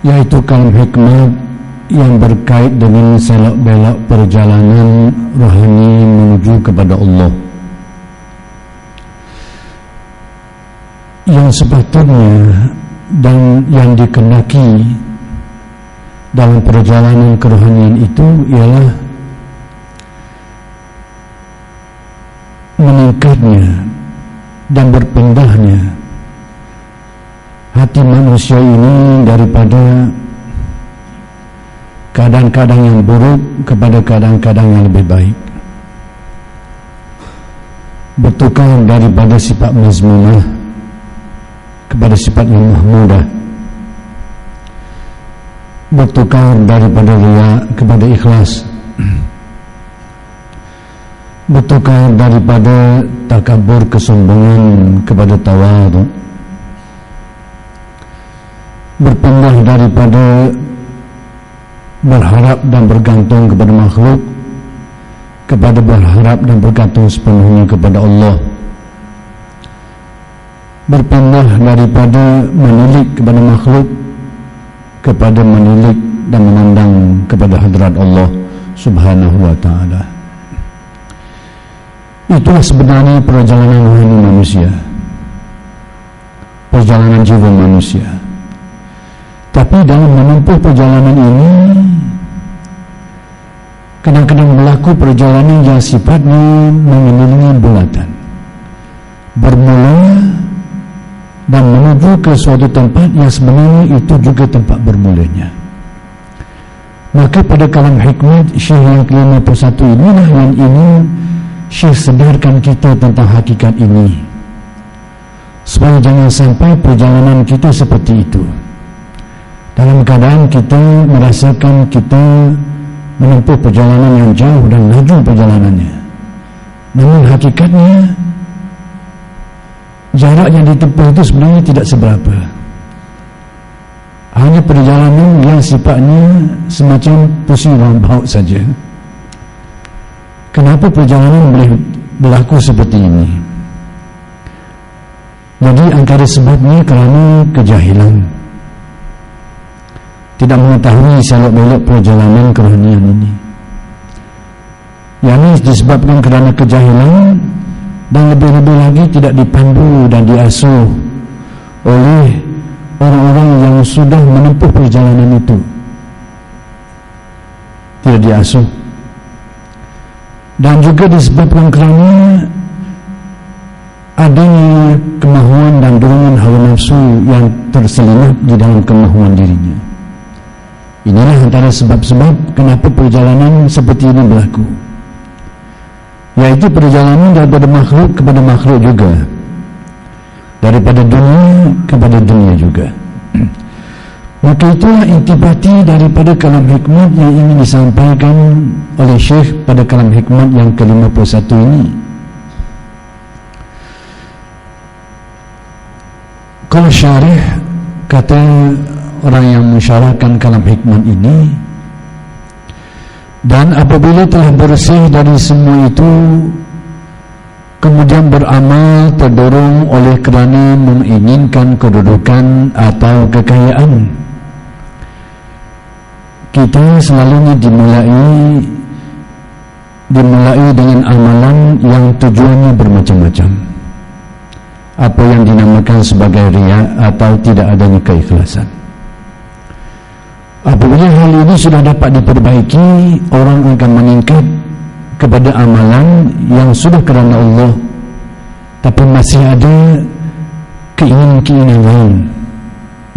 yaitu kalam hikmat yang berkait dengan selok belok perjalanan rohani menuju kepada Allah, yang sepatutnya dan yang dikehendaki dalam perjalanan kerohanian itu ialah meningkatnya dan berpindahnya hati manusia ini daripada keadaan-keadaan yang buruk kepada keadaan-keadaan yang lebih baik, bertukar daripada sifat mazmunah kepada sifat yang mahmudah, bertukar daripada riya kepada ikhlas, bertukar daripada takabur kesombongan kepada tawadhu, berpindah daripada berharap dan bergantung kepada makhluk kepada berharap dan bergantung sepenuhnya kepada Allah, berpindah daripada menilik kepada makhluk kepada menilik dan memandang kepada hadrat Allah Subhanahu wa ta'ala. Itulah sebenarnya perjalanan rohani manusia, perjalanan jiwa manusia. Tapi dalam menempuh perjalanan ini kadang-kadang berlaku perjalanan yang sifatnya mengelilingi bulatan, bermula dan menuju ke suatu tempat yang sebenarnya itu juga tempat bermulanya. Maka pada kalam hikmat Syekh yang ke-51 inilah yang ingin Syekh sedarkan kita tentang hakikat ini, supaya jangan sampai perjalanan kita seperti itu, dalam keadaan kita merasakan kita menempuh perjalanan yang jauh dan laju perjalanannya, namun hakikatnya jarak yang ditempuh itu sebenarnya tidak seberapa, hanya perjalanan yang sifatnya semacam pusing roundabout saja. Kenapa perjalanan boleh berlaku seperti ini? Jadi antara sebabnya kerana kejahilan, tidak mengetahui selok belok perjalanan kerohanian ini. Yang ini disebabkan kerana kejahilan, dan lebih-lebih lagi tidak dipandu dan diasuh oleh orang-orang yang sudah menempuh perjalanan itu. Tidak diasuh. Dan juga disebabkan kerana adanya kemahuan dan dorongan hawa nafsu yang terselinap di dalam kemahuan dirinya. Inilah antara sebab-sebab kenapa perjalanan seperti ini berlaku, yaitu perjalanan daripada makhluk kepada makhluk juga, daripada dunia kepada dunia juga. Maka itulah intibati daripada kalam hikmat yang ingin disampaikan oleh Syekh pada kalam hikmat yang ke-51 ini. Kalau syarih, kata orang yang mensyarahkan kalam hikmat ini, dan apabila telah bersih dari semua itu, kemudian beramal terdorong oleh kerana menginginkan kedudukan atau kekayaan, kita selalunya dimulai dengan amalan yang tujuannya bermacam-macam, apa yang dinamakan sebagai riya atau tidak adanya keikhlasan. Apabila hal ini sudah dapat diperbaiki, orang akan meningkat kepada amalan yang sudah kerana Allah, tapi masih ada keinginan-keinginan lain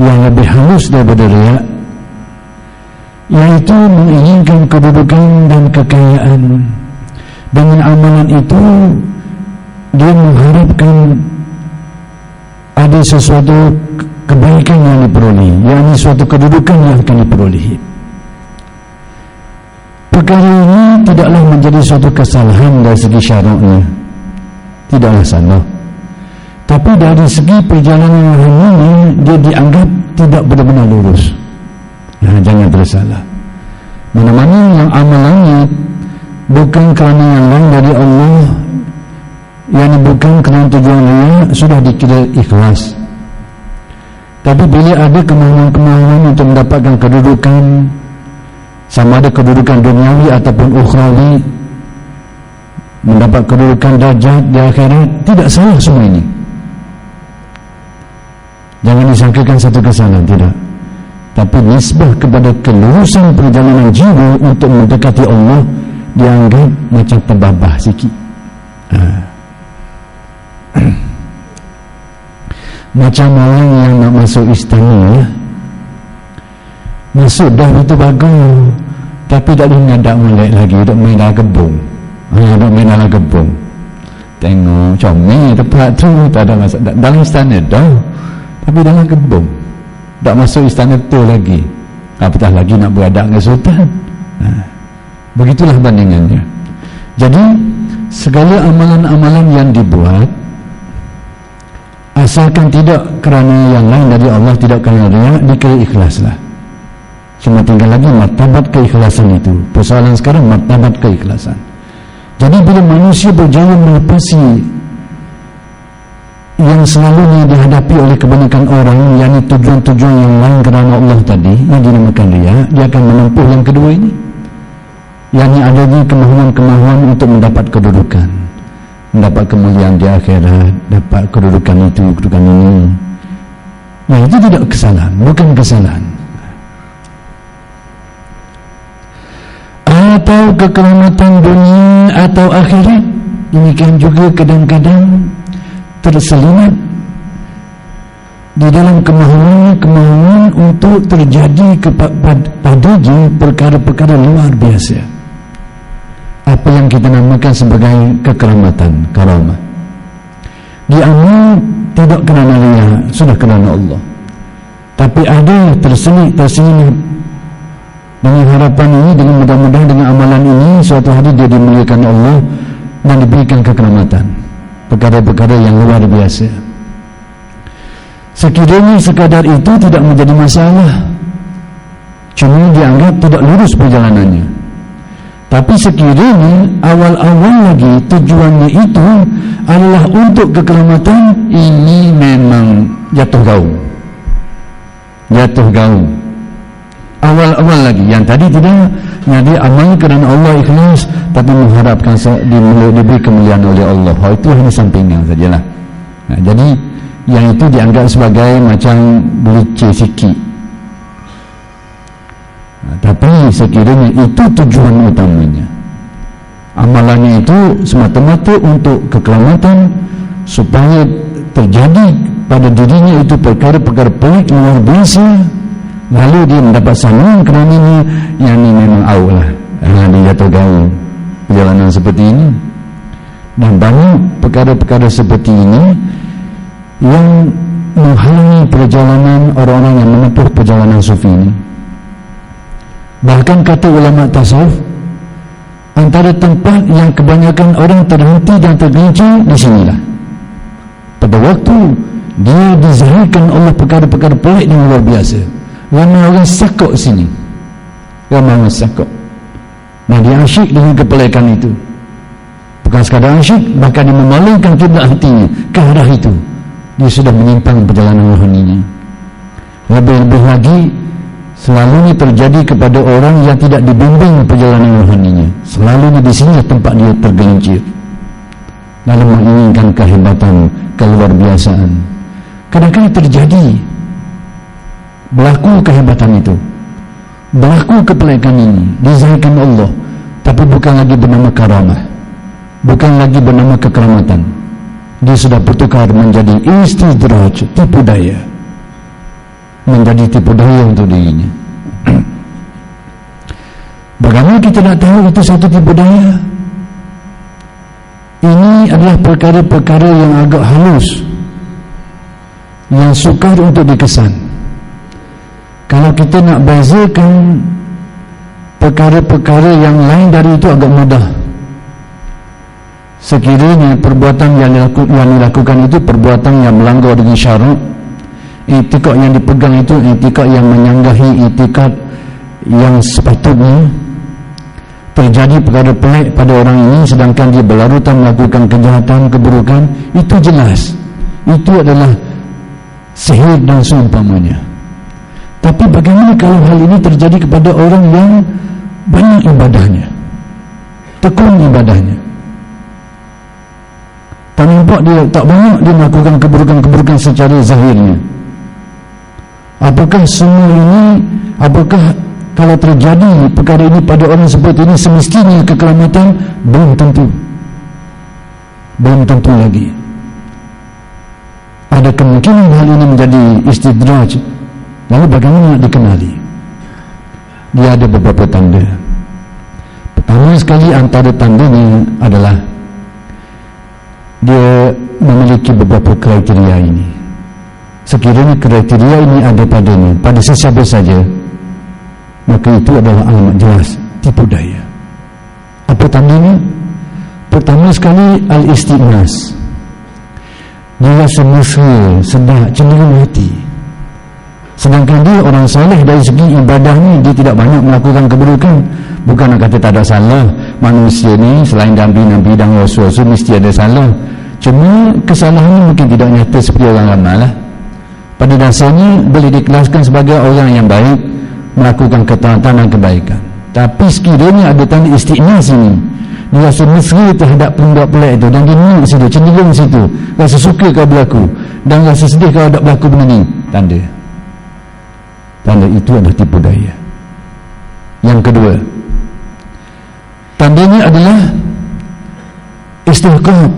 yang lebih halus daripada riya, yaitu menginginkan kedudukan dan kekayaan. Dengan amalan itu dia mengharapkan ada sesuatu kebaikan yang diperoleh, yakni suatu kedudukan yang akan diperoleh. Perkara ini tidaklah menjadi suatu kesalahan dari segi syaraknya, tidaklah salah, tapi dari segi perjalanan rohaninya dia dianggap tidak benar-benar lurus. Jangan tersalah, mana-mana yang amalannya bukan kerana yang lain dari Allah, yang bukan kerana tujuan riya, sudah dikira ikhlas. Tapi bila ada kemahuan-kemahuan untuk mendapatkan kedudukan, sama ada kedudukan duniawi ataupun ukhrawi, mendapat kedudukan darjat di akhirat, tidak salah semua ini. Jangan disangkakan satu kesalahan, tidak. Tapi nisbah kepada kelurusan perjalanan jiwa untuk mendekati Allah dianggap macam terbabah sikit. Macam orang yang nak masuk istana, masuk dah itu bagus, tapi tak boleh ngadak molek lagi, duk main dalam kebun. Duk main dalam kebun, tengok comel tempat tu, tak ada masalah dalam istana dah, tapi dalam kebun tak masuk istana tu lagi, apatah lagi nak beradab dengan sultan. Begitulah bandingannya. Jadi segala amalan-amalan yang dibuat, asalkan tidak kerana yang lain dari Allah, tidak kerana riya, dikira ikhlaslah. Cuma tinggal lagi martabat keikhlasan itu. Persoalan sekarang martabat keikhlasan. Jadi bila manusia berjaya melepasi yang selalunya dihadapi oleh kebanyakan orang, yakni tujuan-tujuan yang lain kerana Allah tadi, yang dinamakan riya, dia akan menempuh yang kedua ini, yakni adanya kemahuan-kemahuan untuk mendapat kedudukan, mendapat kemuliaan di akhirat, dapat kedudukan itu, kedudukan ini. Nah, itu tidak kesalahan, bukan kesalahan. Atau kekelamatan dunia atau akhirat, demikian juga kadang-kadang terselinap di dalam kemahuan untuk terjadi padanya perkara-perkara luar biasa, apa yang kita namakan sebagai kekeramatan, karamah. Diamal tidak kerana riya, sudah kerana Allah. Tapi ada terselinap dengan harapan ini, dengan mudah-mudahan dengan amalan ini suatu hari dia dimuliakan Allah dan diberikan kekeramatan, perkara-perkara yang luar biasa. Sekiranya sekadar itu tidak menjadi masalah, cuma dianggap tidak lurus perjalanannya. Tapi sekiranya awal-awal lagi tujuannya itu adalah untuk kekelamatan, ini memang jatuh gaung. Awal-awal lagi, yang tadi tidak, yang dia amal kerana Allah ikhlas, tapi mengharapkan diberi kemuliaan oleh Allah. Itu hanya sampingan sajalah. Jadi yang itu dianggap sebagai macam belicin sikit. Tapi sekiranya itu tujuan utamanya, amalannya itu semata-mata untuk kekelamatan, supaya terjadi pada dirinya itu perkara-perkara pelik luar biasa, lalu dia mendapat samaan kerananya, yang ini memang awal lah, dia jatuh gaul perjalanan seperti ini. Dan banyak perkara-perkara seperti ini yang menghalangi perjalanan orang-orang yang menempuh perjalanan sufi ini. Bahkan kata ulama tasawuf, antara tempat yang kebanyakan orang terhenti dan tergelincir di sinilah, pada waktu dia dizahirkan Allah perkara-perkara pelik dan luar biasa. Ramai orang sakok sini, ramai orang sakok. Nah, dia asyik dengan kepelikan itu. Bukan sekadar asyik, bahkan dia memalingkan kiblat hatinya ke arah itu. Dia sudah menyimpang perjalanan rohaninya. Lebih-lebih lagi, selalunya terjadi kepada orang yang tidak dibimbing perjalanan rohaninya. Selalunya di sini tempat dia tergelincir, lalu menginginkan kehebatan, keluar biasaan. Kadang-kadang terjadi, berlaku kehebatan itu, berlaku kepelikan ini, dizahirkan Allah, tapi bukan lagi bernama karamah, bukan lagi bernama kekeramatan. Dia sudah bertukar menjadi istidraj, tipu daya, menjadi tipu daya untuk dirinya. Bagaimana kita nak tahu itu satu tipu daya? Ini adalah perkara-perkara yang agak halus, yang sukar untuk dikesan. Kalau kita nak bezakan perkara-perkara yang lain dari itu agak mudah. Sekiranya perbuatan yang dilakukan itu perbuatan yang melanggar dengan syarak, i'tikad yang dipegang itu i'tikad yang menyanggahi i'tikad yang sepatutnya, terjadi perkara pelik pada orang ini sedangkan dia berlarutan melakukan kejahatan, keburukan, itu jelas itu adalah sihir dan seumpamanya. Tapi bagaimana kalau hal ini terjadi kepada orang yang banyak ibadahnya, tekun ibadahnya, tak nampak dia, tak banyak dia melakukan keburukan-keburukan secara zahirnya? Apakah semua ini, apakah kalau terjadi perkara ini pada orang seperti ini semestinya kekelamatan? Belum tentu, belum tentu lagi. Ada kemungkinan hal ini menjadi istidraj. Lalu bagaimana nak dikenali? Dia ada beberapa tanda. Pertama sekali antara tandanya adalah dia memiliki beberapa kriteria ini. Sekiranya kriteria ini ada padanya, pada sesiapa saja, maka itu adalah alamat jelas tipu daya. Apa tandanya? Pertama sekali al-istinas. Dia rasa mesra, sedap, cenderung hati. Sedangkan dia orang soleh dari segi ibadahnya, dia tidak banyak melakukan keburukan. Bukan nak kata tak ada salah, manusia ni selain Nabi dan Rasul mesti ada salah. Cuma kesalahannya mungkin tidak nyata seperti orang ramai lah. Pada dasarnya boleh dikelaskan sebagai orang yang baik, melakukan ketaatan dan kebaikan. Tapi sekiranya ada tanda istiqnas ini, dia rasa mesra terhadap pundak pelik itu, dan dia minat situ, cenderung situ, rasa suka kalau berlaku, dan rasa sedih kalau tak berlaku benda ni, tanda itu adalah tipu daya. Yang kedua, tandanya adalah istihqaq,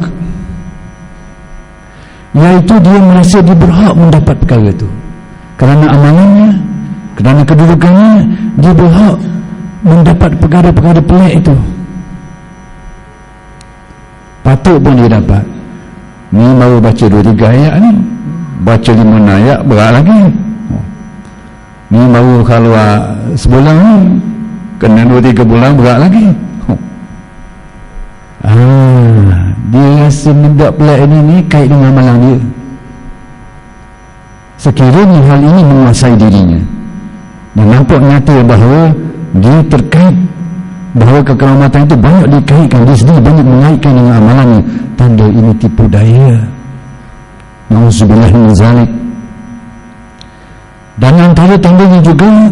iaitu dia merasa dia berhak mendapat perkara itu kerana amalannya, kerana kedudukannya. Dia berhak mendapat perkara-perkara pelik itu. Patut pun dia dapat. Ni baru baca 2-3 ayat ni, baca 5 ayat berat lagi. Ni baru kalau sebulan ni, kena 2-3 bulan berat lagi. Dia rasa benda pelik ni kait dengan amalan dia. Sekiranya hal ini menguasai dirinya dan nampak nyata bahawa dia terkait, bahawa kekelamatan itu banyak dikaitkan, dia sendiri banyak mengaitkan dengan amalannya, tanda ini tipu daya. Na'udzubillah min zalik. Dan antara tandanya juga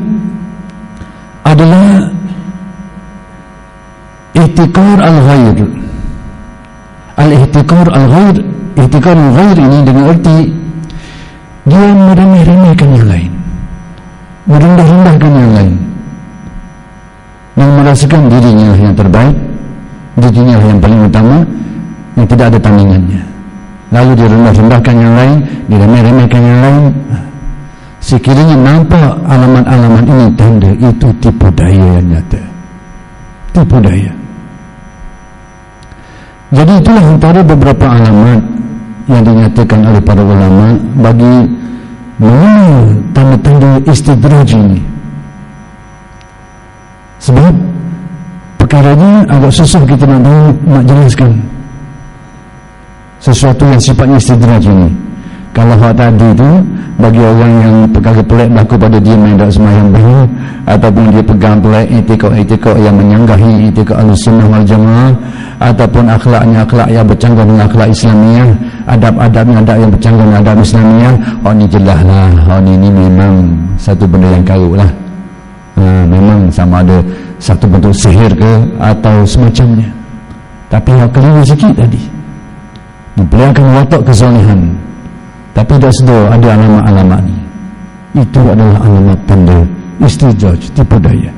adalah ihtikar al-ghair. Al-ihtikar al-ghair, ihtikar al-ghair ini dengan erti dia meremeh-remehkan yang lain, merendah-rendahkan yang lain, yang merasakan dirinya yang terbaik, dirinya yang paling utama, yang tidak ada tandingannya. Lalu dia rendah-rendahkan yang lain, dia remeh-remehkan yang lain. Sekiranya nampak alamat-alamat ini, tanda itu tipu daya yang nyata, tipu daya. Jadi itulah antara beberapa alamat yang dinyatakan oleh para ulama bagi mengenal tanda-tanda istidraj ini. Sebab perkaranya agak susah kita nak jelaskan sesuatu yang sifatnya istidraj ini. Kalau hak tadi tu bagi orang yang perkara pelik berlaku pada dia main tak semayang banyak, ataupun dia pegang pelik etikot-etikot yang menyanggahi etikot Ahlussunnah wal Jamaah, ataupun akhlaknya akhlak yang bercanggah dengan akhlak Islamiah, adab-adabnya adab yang bercanggah dengan adab Islamiah, ni jelas lah, ni memang satu benda yang karut lah. Memang sama ada satu bentuk sihir ke atau semacamnya. Tapi yang keliru sikit tadi, memperlihatkan watak kesolehan, tapi tak sedar ada alamat-alamat ni. Itu adalah alamat tanda istidraj, tipu daya.